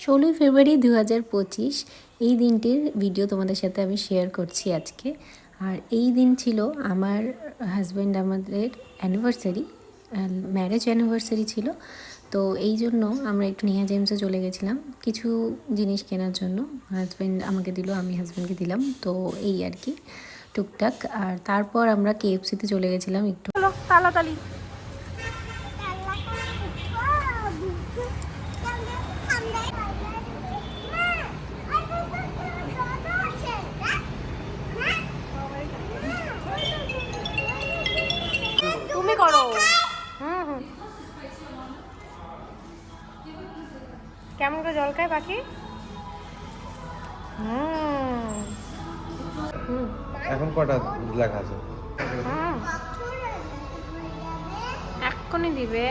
16 ফেব্রুয়ারি 2025 এই দিনটির ভিডিও তোমাদের সাথে আমি শেয়ার করছি আজকে। আর এই দিন ছিল আমার হাজব্যান্ড আমাদের অ্যানিভার্সারি, ম্যারেজ অ্যানিভার্সারি ছিল। তো এই জন্য আমরা একটু নিহা জেমসে চলে গেছিলাম কিছু জিনিস কেনার জন্য। হাজব্যান্ড আমাকে দিল, আমি হাজব্যান্ডকে দিলাম, তো এই আর কি টুকটাক। আর তারপর আমরা KFC-তে চলে গেছিলাম একটু। তাড়াতাড়ি তুমি করো। কেমন করে জল খায় পাখি? এখন কটা লেখা আছে? এক্ষুনি দিবে।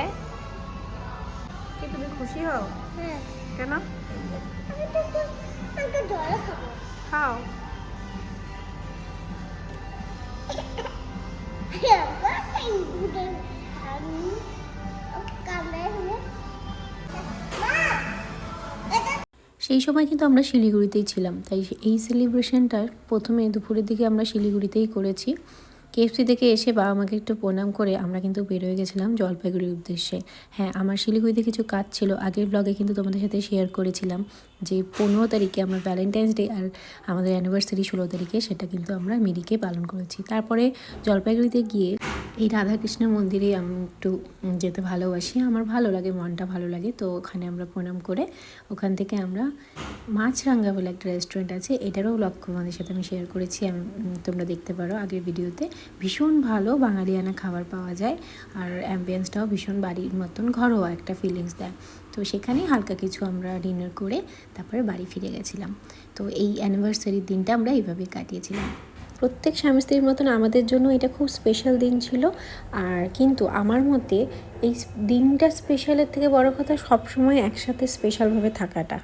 কি তুমি খুশি হও? কেন? খাও। সেই সময় কিন্তু আমরা শিলিগুড়িতেই ছিলাম, তাই এই সেলিব্রেশনটার প্রথমে দুপুরের দিকে আমরা শিলিগুড়িতেই করেছি। KFC থেকে এসে বাবা মাকে একটু প্রণাম করে আমরা কিন্তু বেরোয় গেছিলাম জলপাইগুড়ির উদ্দেশ্যে। হ্যাঁ, আমার শিলিগুড়িতে কিছু কাজ ছিল, আগের ব্লগে কিন্তু তোমাদের সাথে শেয়ার করেছিলাম যে 15 তারিখে আমরা ভ্যালেন্টাইন্স ডে আর আমাদের অ্যানিভার্সারি 16 তারিখে, সেটা কিন্তু আমরা মিরিকে পালন করেছি। তারপরে জলপাইগুড়িতে গিয়ে এই রাধাকৃষ্ণ মন্দিরে আমি একটু যেতে ভালোবাসি, আমার ভালো লাগে, মনটা ভালো লাগে। তো ওখানে আমরা প্রণাম করে ওখান থেকে আমরা মাছরাঙ্গা বলে একটা রেস্টুরেন্ট আছে, এটারও ব্লগ তোমাদের সাথে আমি শেয়ার করেছি, তোমরা দেখতে পারো আগের ভিডিওতে। ভীষণ ভালো বাঙালিয়ানা খাবার পাওয়া যায়, আর অ্যাম্বিয়েন্সটাও ভীষণ বাড়ির মতন ঘরোয়া একটা ফিলিংস দেয়। তো সেখানেই হালকা কিছু আমরা ডিনার করে তারপরে বাড়ি ফিরে গেছিলাম। তো এই অ্যানিভার্সারির দিনটা আমরা এইভাবেই কাটিয়েছিলাম। প্রত্যেক স্বামী স্ত্রীর মতন আমাদের জন্য এটা খুব স্পেশাল দিন ছিল। আর কিন্তু আমার মতে এই দিনটা স্পেশালের থেকে বড় কথা সবসময় একসাথে স্পেশালভাবে থাকাটা।